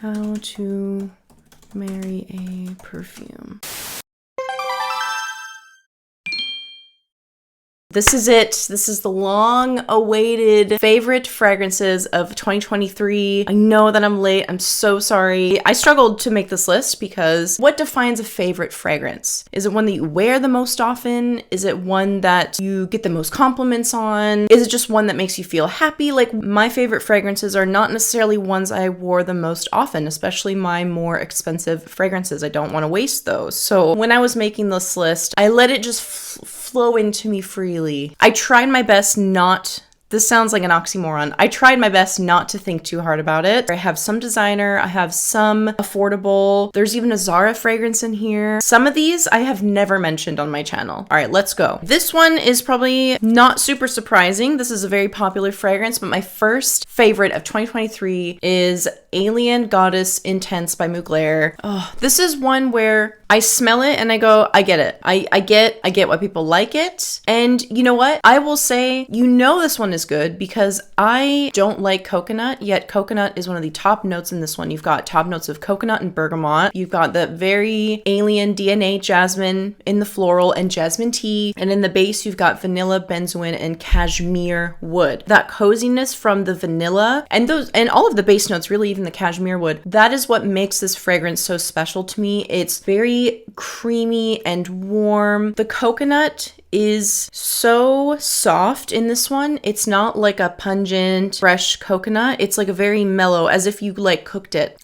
How to marry a perfume. This is it. This is the long-awaited favorite fragrances of 2023. I know that I'm late. I'm so sorry. I struggled to make this list because what defines a favorite fragrance? Is it one that you wear the most often? Is it one that you get the most compliments on? Is it just one that makes you feel happy? Like, my favorite fragrances are not necessarily ones I wore the most often, especially my more expensive fragrances. I don't want to waste those. So when I was making this list, I let it just flow into me freely. I tried my best not, this sounds like an oxymoron. I tried my best not to think too hard about it. I have some designer, I have some affordable. There's even a Zara fragrance in here. Some of these I have never mentioned on my channel. All right, let's go. This one is probably not super surprising. This is a very popular fragrance, but my first favorite of 2023 is Alien Goddess Intense by Mugler. Oh, this is one where I smell it and I go, I get it. I get why people like it. And you know what? I will say, you know, this one is good because I don't like coconut, yet coconut is one of the top notes in this one. You've got top notes of coconut and bergamot. You've got the very alien DNA jasmine in the floral and jasmine tea. And in the base, you've got vanilla, benzoin, and cashmere wood. That coziness from the vanilla and all of the base notes, really even the cashmere wood, that is what makes this fragrance so special to me. It's very creamy and warm. The coconut is so soft in this one. It's not like a pungent, fresh coconut. It's like a very mellow, as if you like cooked it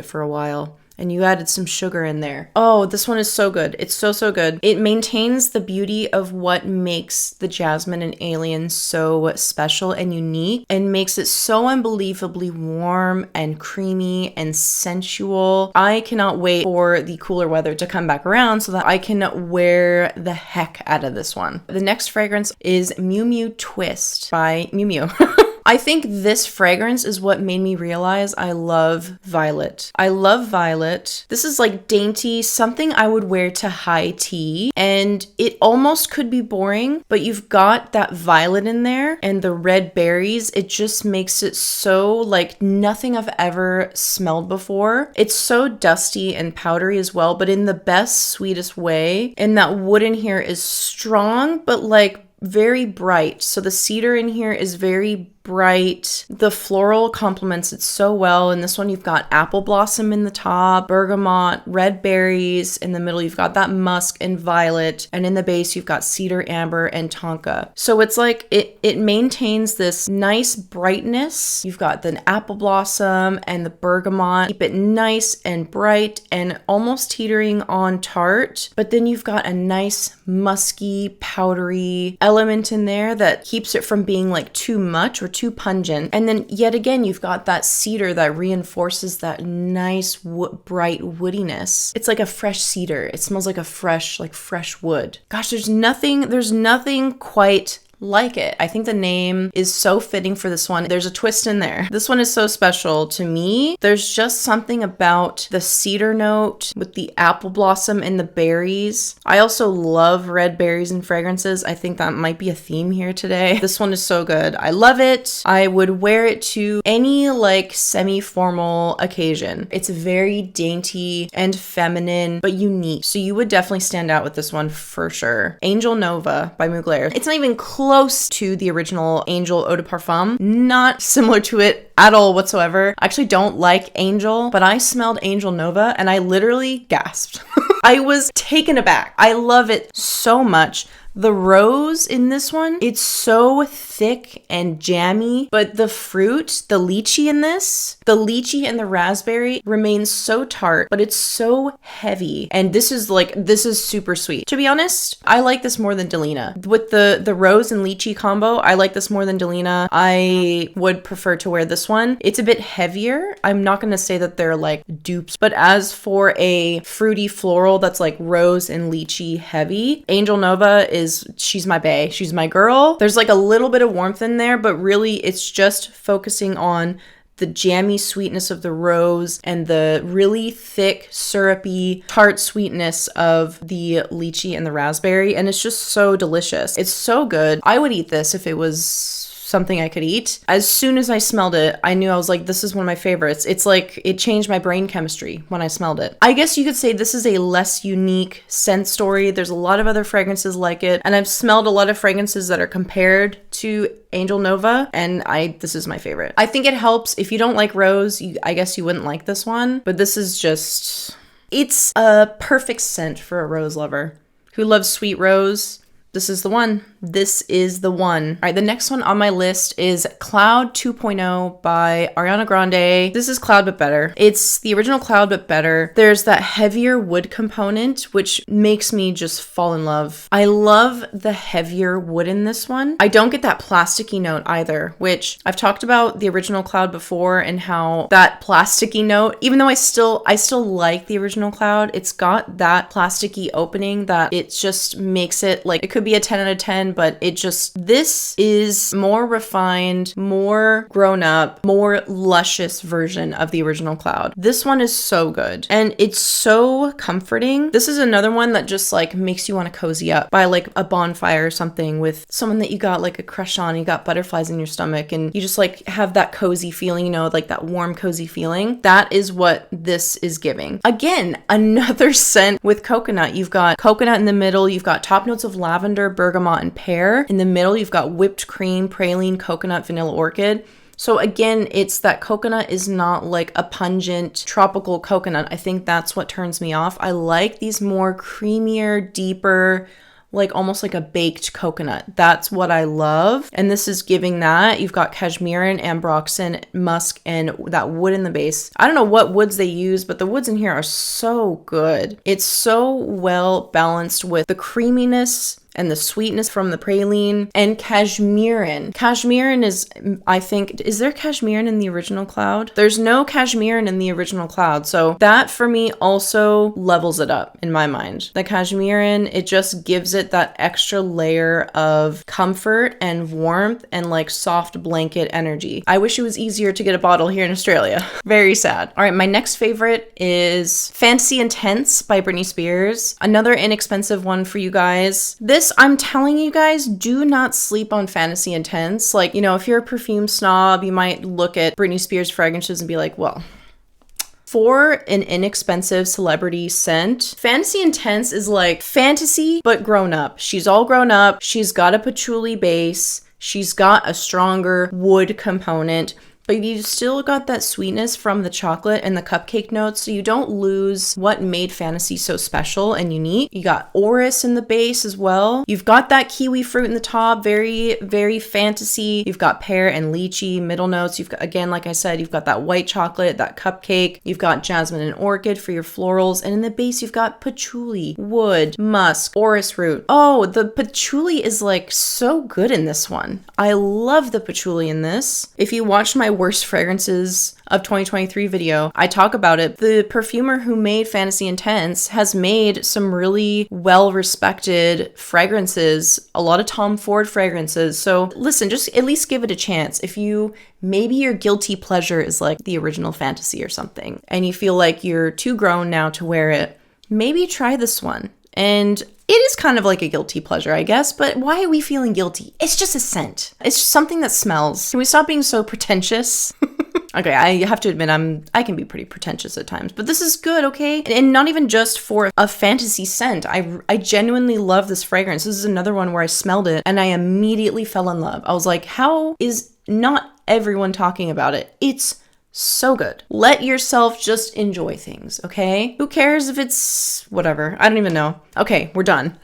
for a while and you added some sugar in there. Oh, this one is so good. It's so, so good. It maintains the beauty of what makes the jasmine and alien so special and unique and makes it so unbelievably warm and creamy and sensual. I cannot wait for the cooler weather to come back around so that I can wear the heck out of this one. The next fragrance is Miu Miu Twist by Miu Miu. I think this fragrance is what made me realize I love violet. I love violet. This is like dainty, something I would wear to high tea, and it almost could be boring, but you've got that violet in there and the red berries. It just makes it so like nothing I've ever smelled before. It's so dusty and powdery as well, but in the best, sweetest way. And that wood in here is strong, but like very bright. So the cedar in here is very bright. The floral complements it so well. In this one, you've got apple blossom in the top, bergamot, red berries. In the middle, you've got that musk and violet. And in the base, you've got cedar, amber, and tonka. So it's like it maintains this nice brightness. You've got the apple blossom and the bergamot. Keep it nice and bright and almost teetering on tart. But then you've got a nice musky, powdery element in there that keeps it from being like too much or too pungent. And then yet again, you've got that cedar that reinforces that nice bright woodiness. It's like a fresh cedar. It smells like a fresh wood. Gosh, there's nothing quite like it. I think the name is so fitting for this one. There's a twist in there. This one is so special to me. There's just something about the cedar note with the apple blossom and the berries. I also love red berries and fragrances. I think that might be a theme here today. This one is so good. I love it. I would wear it to any like semi-formal occasion. It's very dainty and feminine, but unique. So you would definitely stand out with this one for sure. Angel Nova by Mugler. It's not even close to the original Angel Eau de Parfum. Not similar to it at all whatsoever. I actually don't like Angel, but I smelled Angel Nova and I literally gasped. I was taken aback. I love it so much. The rose in this one, it's so thick and jammy, but the fruit, the lychee in this, the lychee and the raspberry remains so tart, but it's so heavy. And this is super sweet. To be honest, I like this more than Delina. With the rose and lychee combo, I like this more than Delina. I would prefer to wear this one. It's a bit heavier. I'm not going to say that they're like dupes, but as for a fruity floral that's like rose and lychee heavy, Angel Nova she's my bae. She's my girl. There's like a little bit of warmth in there, but really it's just focusing on the jammy sweetness of the rose and the really thick, syrupy, tart sweetness of the lychee and the raspberry. And it's just so delicious. It's so good. I would eat this if it was something I could eat. As soon as I smelled it, I knew, I was like, this is one of my favorites. It's like it changed my brain chemistry when I smelled it. I guess you could say this is a less unique scent story. There's a lot of other fragrances like it, and I've smelled a lot of fragrances that are compared to Angel Nova, and this is my favorite. I think it helps if you don't like rose. I guess you wouldn't like this one, but this is just, it's a perfect scent for a rose lover who loves sweet rose. This is the one. This is the one. All right, the next one on my list is Cloud 2.0 by Ariana Grande. This is Cloud but better. It's the original Cloud but better. There's that heavier wood component, which makes me just fall in love. I love the heavier wood in this one. I don't get that plasticky note either, which I've talked about the original Cloud before and how that plasticky note, even though I still like the original Cloud, it's got that plasticky opening that it just makes it like, it could be a 10 out of 10, but this is more refined, more grown up, more luscious version of the original Cloud. This one is so good and it's so comforting. This is another one that just like makes you want to cozy up by like a bonfire or something with someone that you got like a crush on, you got butterflies in your stomach and you just like have that cozy feeling, you know, like that warm cozy feeling. That is what this is giving. Again, another scent with coconut. You've got coconut in the middle, you've got top notes of lavender, bergamot, and pear. In the middle, you've got whipped cream, praline, coconut, vanilla orchid. So again, it's that coconut is not like a pungent tropical coconut. I think that's what turns me off. I like these more creamier, deeper, like almost like a baked coconut. That's what I love. And this is giving that. You've got cashmeran, ambroxan, musk, and that wood in the base. I don't know what woods they use, but the woods in here are so good. It's so well balanced with the creaminess and the sweetness from the praline and cashmeran. Cashmeran is, I think, is there cashmeran in the original Cloud? There's no cashmeran in the original Cloud. So that for me also levels it up in my mind. The cashmeran, it just gives it that extra layer of comfort and warmth and like soft blanket energy. I wish it was easier to get a bottle here in Australia. Very sad. All right, my next favorite is Fantasy Intense by Britney Spears. Another inexpensive one for you guys. This, I'm telling you guys, do not sleep on Fantasy Intense. Like, you know, if you're a perfume snob, you might look at Britney Spears fragrances and be like, well, for an inexpensive celebrity scent, Fantasy Intense is like fantasy, but grown up. She's all grown up. She's got a patchouli base. She's got a stronger wood component, but you still got that sweetness from the chocolate and the cupcake notes, so you don't lose what made Fantasy so special and unique. You got orris in the base as well. You've got that kiwi fruit in the top, very, very fantasy. You've got pear and lychee middle notes. You've got, again, like I said, you've got that white chocolate, that cupcake. You've got jasmine and orchid for your florals. And in the base, you've got patchouli, wood, musk, orris root. Oh, the patchouli is like so good in this one. I love the patchouli in this. If you watched my worst fragrances of 2023 video, I talk about it. The perfumer who made Fantasy Intense has made some really well-respected fragrances, a lot of Tom Ford fragrances. So listen, just at least give it a chance. If maybe your guilty pleasure is like the original Fantasy or something, and you feel like you're too grown now to wear it, maybe try this one. And it is kind of like a guilty pleasure, I guess, but why are we feeling guilty? It's just a scent. It's just something that smells. Can we stop being so pretentious? Okay, I have to admit, I can be pretty pretentious at times, but this is good, okay? And not even just for a fantasy scent. I genuinely love this fragrance. This is another one where I smelled it and I immediately fell in love. I was like, how is not everyone talking about it? It's so good. Let yourself just enjoy things, okay? Who cares if it's whatever? I don't even know. Okay, we're done.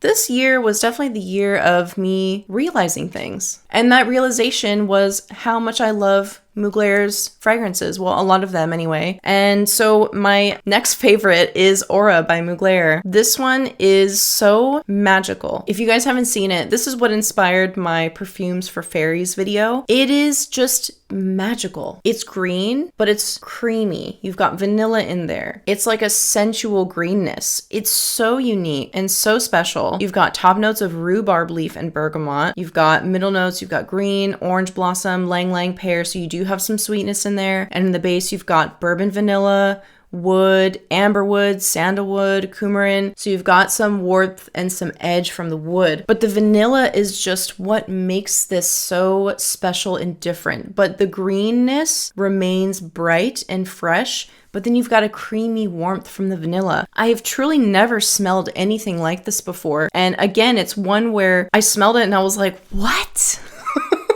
This year was definitely the year of me realizing things. And that realization was how much I love Mugler's fragrances. Well, a lot of them anyway. And so my next favorite is Aura by Mugler. This one is so magical. If you guys haven't seen it, this is what inspired my Perfumes for Fairies video. It is just magical. It's green, but it's creamy. You've got vanilla in there. It's like a sensual greenness. It's so unique and so special. You've got top notes of rhubarb leaf and bergamot. You've got middle notes. You've got green, orange blossom, lang lang pear. So you do have some sweetness in there. And in the base, you've got bourbon vanilla, wood, amberwood, sandalwood, coumarin. So you've got some warmth and some edge from the wood. But the vanilla is just what makes this so special and different. But the greenness remains bright and fresh, but then you've got a creamy warmth from the vanilla. I have truly never smelled anything like this before. And again, it's one where I smelled it and I was like, what?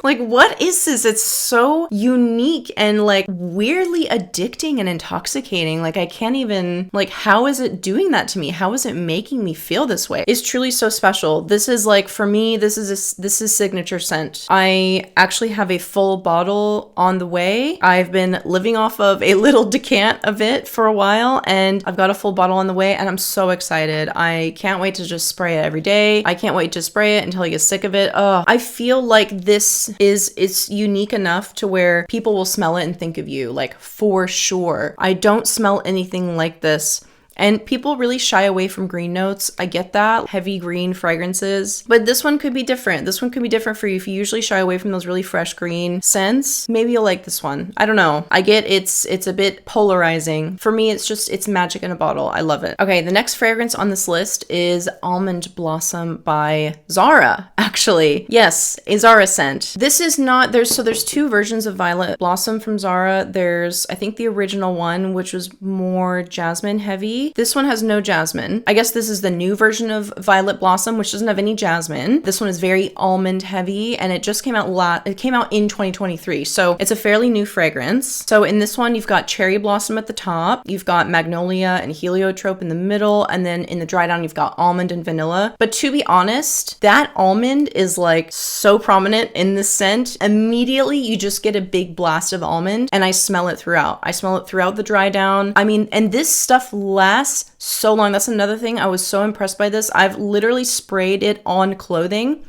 Like, what is this? It's so unique and like weirdly addicting and intoxicating. Like, I can't even, like, how is it doing that to me? How is it making me feel this way? It's truly so special. This is like, for me, this is signature scent. I actually have a full bottle on the way. I've been living off of a little decant of it for a while, and I've got a full bottle on the way, and I'm so excited. I can't wait to just spray it every day. I can't wait to spray it until I get sick of it. Oh, I feel like it's unique enough to where people will smell it and think of you, like, for sure. I don't smell anything like this. And people really shy away from green notes. I get that. Heavy green fragrances. But this one could be different. This one could be different for you. If you usually shy away from those really fresh green scents, maybe you'll like this one. I don't know. I get it's a bit polarizing. For me, it's magic in a bottle. I love it. Okay, the next fragrance on this list is Almond Blossom by Zara, actually. Yes, a Zara scent. This is not, there's two versions of Violet Blossom from Zara. There's, I think, the original one, which was more jasmine heavy. This one has no jasmine. I guess this is the new version of Violet Blossom, which doesn't have any jasmine. This one is very almond heavy, and it just came out in 2023. So it's a fairly new fragrance. So in this one, you've got cherry blossom at the top, you've got magnolia and heliotrope in the middle, and then in the dry down, you've got almond and vanilla. But to be honest, that almond is like so prominent in this scent. Immediately, you just get a big blast of almond, and I smell it throughout. I smell it throughout the dry down. I mean, and this stuff lasts so long. That's another thing. I was so impressed by this. I've literally sprayed it on clothing,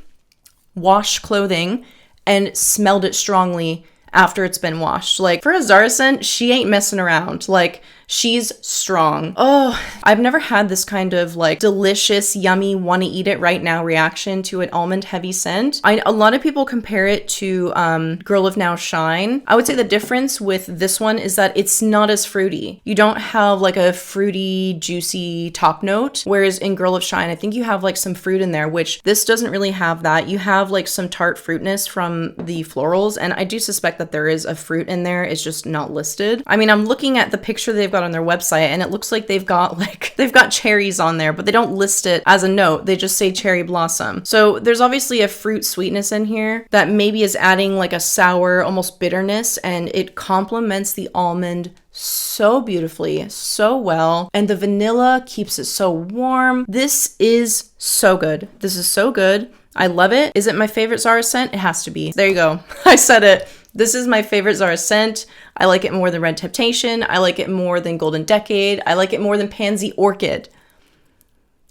washed clothing, and smelled it strongly after it's been washed. Like, for a Zara scent, she ain't messing around. Like, she's strong. Oh, I've never had this kind of like delicious, yummy, want to eat it right now reaction to an almond heavy scent. A lot of people compare it to Girl of Now Shine. I would say the difference with this one is that it's not as fruity. You don't have like a fruity, juicy top note. Whereas in Girl of Shine, I think you have like some fruit in there, which this doesn't really have that. You have like some tart fruitness from the florals. And I do suspect that there is a fruit in there. It's just not listed. I mean, I'm looking at the picture they've got on their website, and it looks like they've got cherries on there, but they don't list it as a note. They just say cherry blossom. So there's obviously a fruit sweetness in here that maybe is adding like a sour, almost bitterness, and it complements the almond so beautifully, so well. And the vanilla keeps it so warm. This is so good. This is so good. I love it. Is it my favorite Zara scent? It has to be. There you go. I said it. This is my favorite Zara scent. I like it more than Red Temptation. I like it more than Golden Decade. I like it more than Pansy Orchid.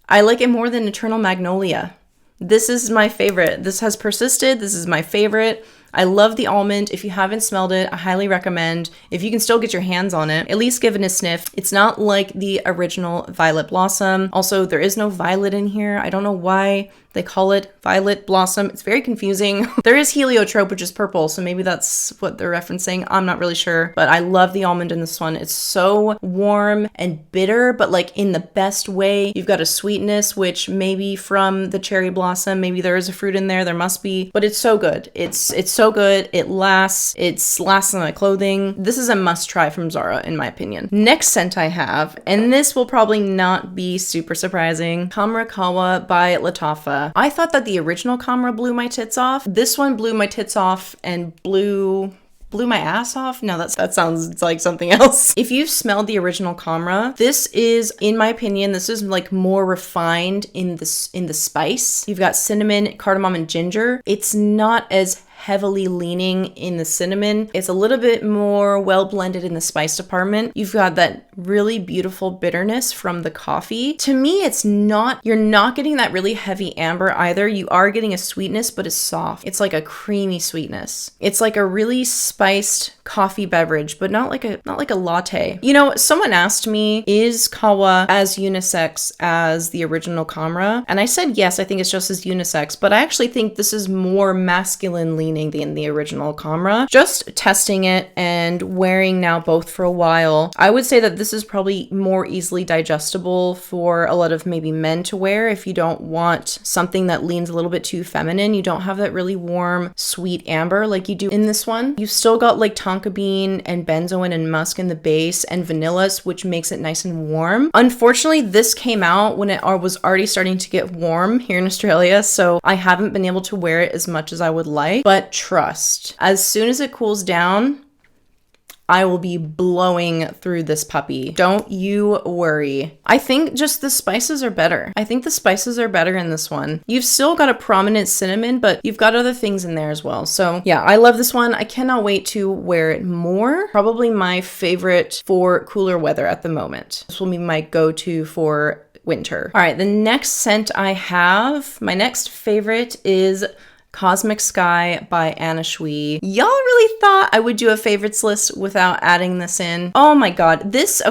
I like it more than Eternal Magnolia. This is my favorite. This has persisted. This is my favorite. I love the almond. If you haven't smelled it, I highly recommend. If you can still get your hands on it, at least give it a sniff. It's not like the original Violet Blossom. Also, there is no violet in here. I don't know why they call it Violet Blossom. It's very confusing. There is heliotrope, which is purple, so maybe that's what they're referencing. I'm not really sure, but I love the almond in this one. It's so warm and bitter, but like in the best way. You've got a sweetness, which maybe from the cherry blossom, maybe there is a fruit in there. There must be, but it's so good. It's so good. It lasts. It lasts on my clothing. This is a must try from Zara, in my opinion. Next scent I have, and this will probably not be super surprising, Qahwa by Lattafa. I thought that the original Khamrah blew my tits off. This one blew my tits off and blew my ass off? No, that sounds like something else. If you've smelled the original Khamrah, this is, in my opinion, this is like more refined in the spice. You've got cinnamon, cardamom, and ginger. It's not as heavily leaning in the cinnamon. It's a little bit more well blended in the spice department. You've got that really beautiful bitterness from the coffee. To me, you're not getting that really heavy amber either. You are getting a sweetness, but it's soft. It's like a creamy sweetness. It's like a really spiced coffee beverage, but not like a latte. You know, someone asked me, is Qahwa as unisex as the original Khamrah? And I said, yes, I think it's just as unisex, but I actually think this is more masculine leaning cleaning than the original Khamrah. Just testing it and wearing now both for a while, I would say that this is probably more easily digestible for a lot of maybe men to wear if you don't want something that leans a little bit too feminine. You don't have that really warm, sweet amber like you do in this one. You've still got like tonka bean and benzoin and musk in the base and vanillas, which makes it nice and warm. Unfortunately, this came out when it was already starting to get warm here in Australia, so I haven't been able to wear it as much as I would like, but trust, as soon as it cools down, I will be blowing through this puppy. Don't you worry. I think just the spices are better. I think the spices are better in this one. You've still got a prominent cinnamon, but you've got other things in there as well. So yeah, I love this one. I cannot wait to wear it more. Probably my favorite for cooler weather at the moment. This will be my go-to for winter. All right, the next scent I have, my next favorite is Cosmic Sky by Anna Sui. Y'all really thought I would do a favorites list without adding this in? Oh my god. This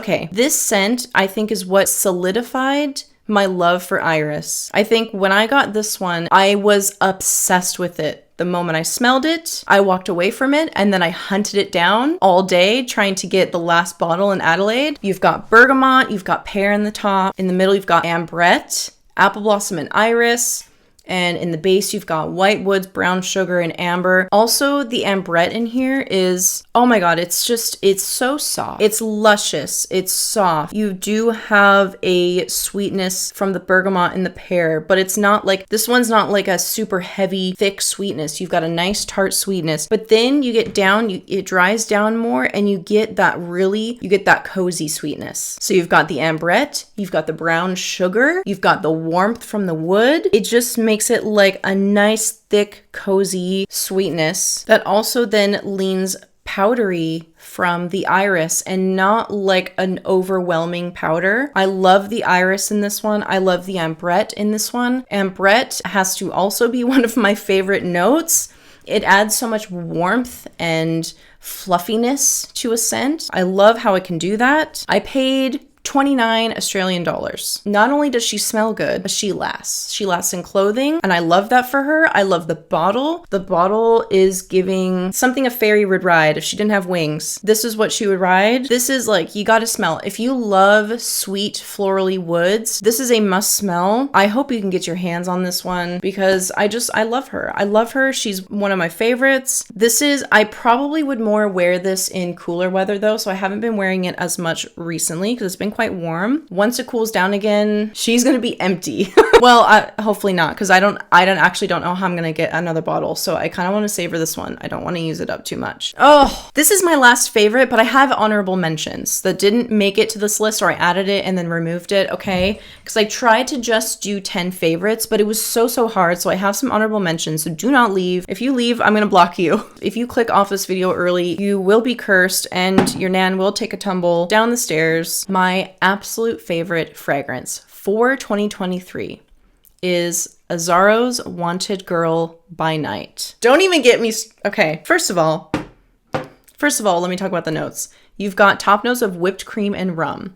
scent I think is what solidified my love for Heiress. I think when I got this one, I was obsessed with it. The moment I smelled it, I walked away from it, and then I hunted it down all day trying to get the last bottle in Adelaide. You've got bergamot, you've got pear in the top. In the middle, you've got ambrette, apple blossom, and iris. And in the base, you've got white woods, brown sugar, and amber. Also, the ambrette in here is, oh my god, it's so soft. It's luscious. It's soft. You do have a sweetness from the bergamot and the pear, but it's not like, this one's not like a super heavy, thick sweetness. You've got a nice tart sweetness, but then you get down, it dries down more, and you get that cozy sweetness. So you've got the ambrette, you've got the brown sugar, you've got the warmth from the wood. It just makes it like a nice, thick, cozy sweetness that also then leans powdery from the iris and not like an overwhelming powder. I love the iris in this one. I love the ambrette in this one. Ambrette has to also be one of my favorite notes. It adds so much warmth and fluffiness to a scent. I love how it can do that. I paid 29 Australian dollars. Not only does she smell good, but she lasts. She lasts in clothing, and I love that for her. I love the bottle. The bottle is giving something a fairy would ride if she didn't have wings. This is what she would ride. This is like, you gotta smell. If you love sweet florally woods, this is a must smell. I hope you can get your hands on this one because I love her. I love her. She's one of my favorites. I probably would more wear this in cooler weather though, so I haven't been wearing it as much recently because it's been quite warm. Once it cools down again, she's gonna be empty. Well, hopefully not, because I actually don't know how I'm gonna get another bottle, so I kind of want to savor this one. I don't want to use it up too much. Oh, this is my last favorite, but I have honorable mentions that didn't make it to this list, or I added it and then removed it, okay? Because I tried to just do 10 favorites, but it was so hard, so I have some honorable mentions, so do not leave. If you leave, I'm gonna block you. If you click off this video early, you will be cursed, and your nan will take a tumble down the stairs. My absolute favorite fragrance for 2023 is Azzaro's Wanted Girl by Night. Don't even get me... Okay, first of all, let me talk about the notes. You've got top notes of whipped cream and rum.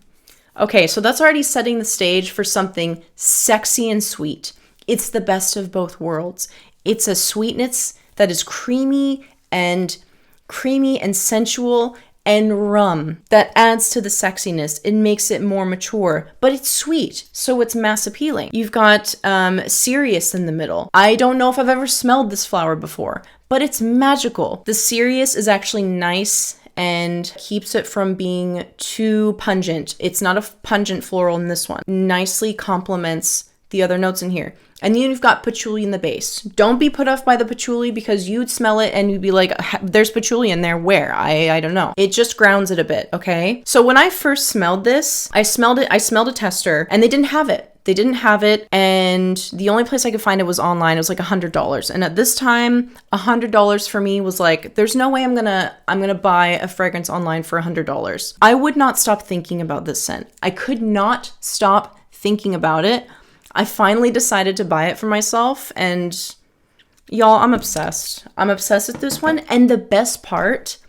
Okay, so that's already setting the stage for something sexy and sweet. It's the best of both worlds. It's a sweetness that is creamy and sensual, and rum that adds to the sexiness. It makes it more mature, but it's sweet, so it's mass appealing. You've got Sirius in the middle. I don't know if I've ever smelled this flower before, but it's magical. The Sirius is actually nice and keeps it from being too pungent. It's not a pungent floral in this one. Nicely complements the other notes in here. And then you've got patchouli in the base. Don't be put off by the patchouli because you'd smell it and you'd be like, there's patchouli in there. Where? I don't know. It just grounds it a bit, okay? So when I first smelled this, I smelled a tester and they didn't have it. They didn't have it, and the only place I could find it was online. It was like $100. And at this time, $100 for me was like, there's no way I'm gonna buy a fragrance online for $100. I would not stop thinking about this scent. I could not stop thinking about it. I finally decided to buy it for myself, and y'all, I'm obsessed. I'm obsessed with this one, and the best part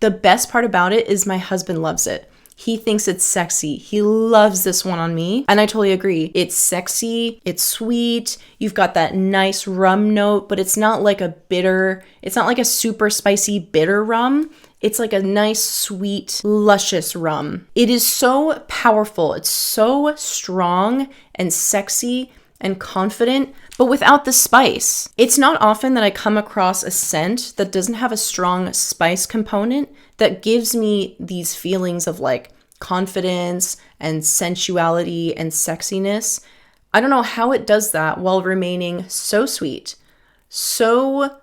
about it is my husband loves it. He thinks it's sexy. He loves this one on me. And I totally agree. It's sexy. It's sweet. You've got that nice rum note, but it's not like a bitter, it's not like a super spicy bitter rum. It's like a nice, sweet, luscious rum. It is so powerful. It's so strong and sexy and confident, but without the spice. It's not often that I come across a scent that doesn't have a strong spice component that gives me these feelings of like confidence and sensuality and sexiness. I don't know how it does that while remaining so sweet, so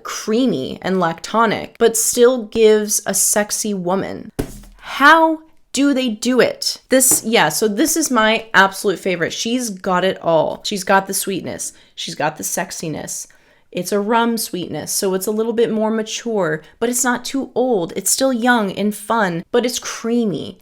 creamy and lactonic, but still gives a sexy woman. How do they do it? So this is my absolute favorite. She's got it all. She's got the sweetness. She's got the sexiness. It's a rum sweetness, so it's a little bit more mature, but it's not too old. It's still young and fun, but it's creamy.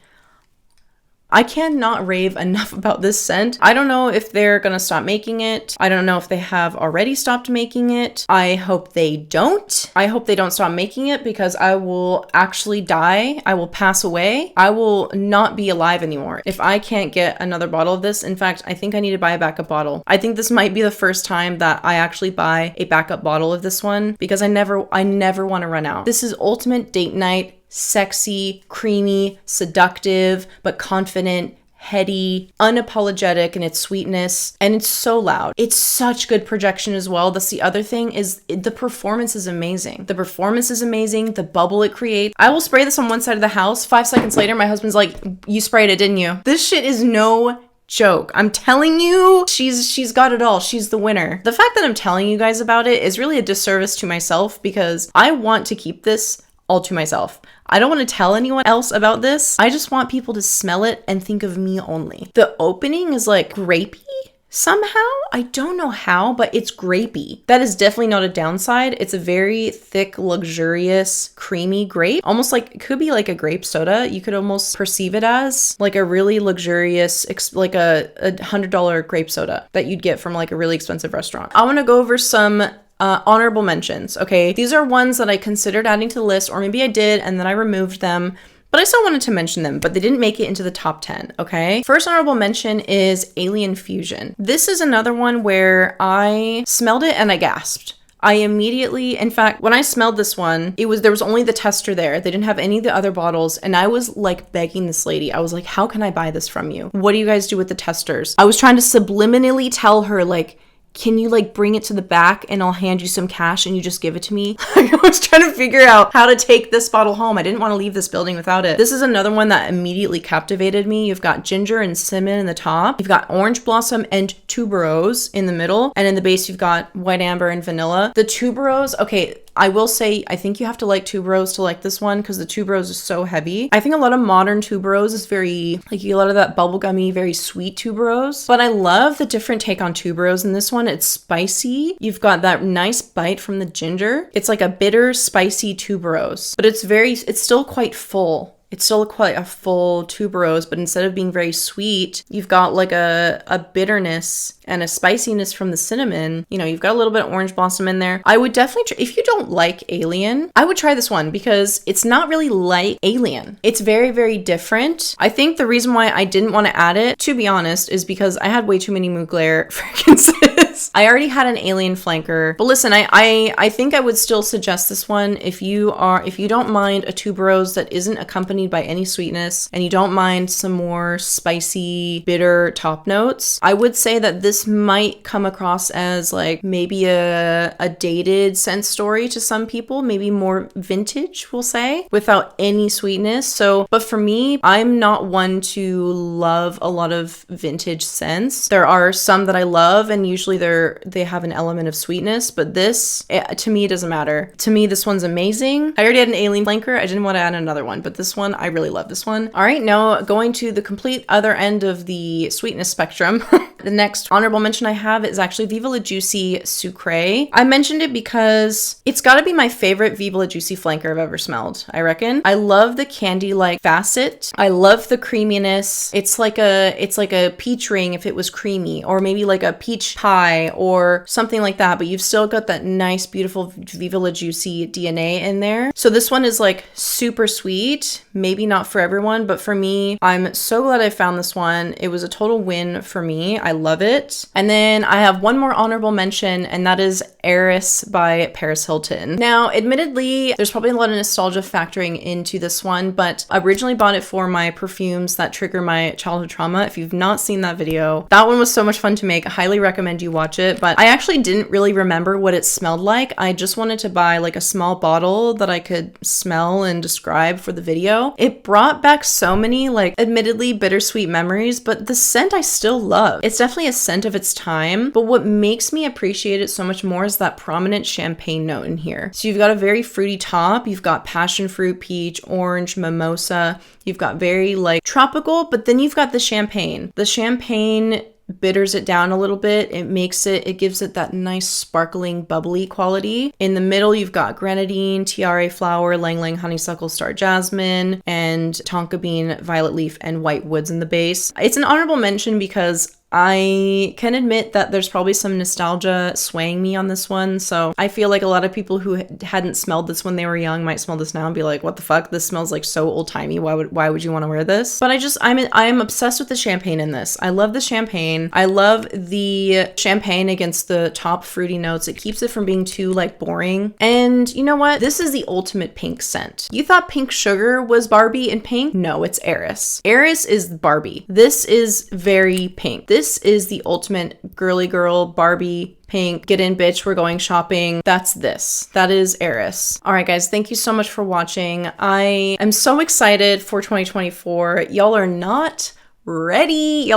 I cannot rave enough about this scent. I don't know if they're gonna stop making it. I don't know if they have already stopped making it. I hope they don't. I hope they don't stop making it because I will actually die. I will pass away. I will not be alive anymore if I can't get another bottle of this. In fact, I think I need to buy a backup bottle. I think this might be the first time that I actually buy a backup bottle of this one because I never want to run out. This is ultimate date night. Sexy, creamy, seductive, but confident, heady, unapologetic in its sweetness, and it's so loud. It's such good projection as well. That's the other thing is the performance is amazing. The performance is amazing. The bubble it creates. I will spray this on one side of the house. 5 seconds later, my husband's like, "You sprayed it, didn't you?" This shit is no joke. I'm telling you, she's got it all. She's the winner. The fact that I'm telling you guys about it is really a disservice to myself because I want to keep this all to myself. I don't want to tell anyone else about this. I just want people to smell it and think of me only. The opening is like grapey somehow. I don't know how, but it's grapey. That is definitely not a downside. It's a very thick, luxurious, creamy grape. Almost like, it could be like a grape soda. You could almost perceive it as like a really luxurious, like a $100 grape soda that you'd get from like a really expensive restaurant. I want to go over some honorable mentions, okay? These are ones that I considered adding to the list, or maybe I did and then I removed them, but I still wanted to mention them, but they didn't make it into the top 10, okay? First honorable mention is Alien Fusion. This is another one where I smelled it and I gasped. I immediately, in fact, when I smelled this one, there was only the tester there. They didn't have any of the other bottles. And I was like begging this lady. I was like, how can I buy this from you? What do you guys do with the testers? I was trying to subliminally tell her like, can you like bring it to the back and I'll hand you some cash and you just give it to me? I was trying to figure out how to take this bottle home. I didn't want to leave this building without it. This is another one that immediately captivated me. You've got ginger and cinnamon in the top. You've got orange blossom and tuberose in the middle. And in the base, you've got white amber and vanilla. The tuberose, okay, I will say, I think you have to like tuberose to like this one because the tuberose is so heavy. I think a lot of modern tuberose is very, like you get a lot of that bubblegummy, very sweet tuberose. But I love the different take on tuberose in this one. It's spicy. You've got that nice bite from the ginger. It's like a bitter, spicy tuberose, but it's still quite full. It's still quite a full tuberose, but instead of being very sweet, you've got like a bitterness and a spiciness from the cinnamon. You know, you've got a little bit of orange blossom in there. I would definitely, if you don't like Alien, I would try this one because it's not really like Alien. It's very, very different. I think the reason why I didn't want to add it, to be honest, is because I had way too many Mugler fragrances. I already had an Alien flanker, but listen, I think I would still suggest this one if you don't mind a tuberose that isn't accompanied by any sweetness and you don't mind some more spicy, bitter top notes. I would say that this might come across as like maybe a dated scent story to some people, maybe more vintage, we'll say, without any sweetness. So, but for me, I'm not one to love a lot of vintage scents. There are some that I love and usually they have an element of sweetness, but this, to me, it doesn't matter. To me, this one's amazing. I already had an Alien flanker. I didn't want to add another one, but this one, I really love this one. All right, now going to the complete other end of the sweetness spectrum. The next honorable mention I have is actually Viva La Juicy Sucre. I mentioned it because it's got to be my favorite Viva La Juicy flanker I've ever smelled, I reckon. I love the candy-like facet. I love the creaminess. It's like a peach ring if it was creamy, or maybe like a peach pie or something like that, but you've still got that nice, beautiful Viva La Juicy DNA in there. So this one is like super sweet. Maybe not for everyone, but for me, I'm so glad I found this one. It was a total win for me. I love it. And then I have one more honorable mention, and that is Heiress by Paris Hilton. Now, admittedly, there's probably a lot of nostalgia factoring into this one, but I originally bought it for my perfumes that trigger my childhood trauma. If you've not seen that video, that one was so much fun to make. I highly recommend you watch it, but I actually didn't really remember what it smelled like. I just wanted to buy like a small bottle that I could smell and describe for the video. It brought back so many like admittedly bittersweet memories, but the scent I still love. It's definitely a scent of its time, but what makes me appreciate it so much more is that prominent champagne note in here. So you've got a very fruity top, you've got passion fruit, peach, orange, mimosa, you've got very like tropical, but then you've got the champagne. The champagne bitters it down a little bit. It gives it that nice sparkling bubbly quality. In the middle, you've got grenadine, tiare flower, lang lang honeysuckle, star jasmine, and tonka bean, violet leaf, and white woods in the base. It's an honorable mention because I can admit that there's probably some nostalgia swaying me on this one. So I feel like a lot of people who hadn't smelled this when they were young might smell this now and be like, what the fuck? This smells like so old timey. Why would you want to wear this? But I'm obsessed with the champagne in this. I love the champagne. I love the champagne against the top fruity notes. It keeps it from being too like boring. And you know what? This is the ultimate pink scent. You thought Pink Sugar was Barbie in pink? No, it's Heiress. Heiress is Barbie. This is very pink. This is the ultimate girly girl Barbie pink. Get in, bitch, we're going shopping. That's this. That is Heiress. All right, guys, thank you so much for watching. I am so excited for 2024. Y'all are not ready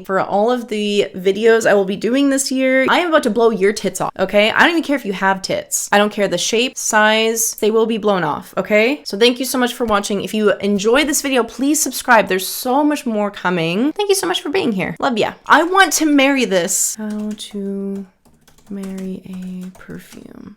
for all of the videos I will be doing this year. I am about to blow your tits off, okay? I don't even care if you have tits. I don't care the shape, size, they will be blown off, okay? So thank you so much for watching. If you enjoyed this video, please subscribe. There's so much more coming. Thank you so much for being here. Love ya. I want to marry this. How to marry a perfume.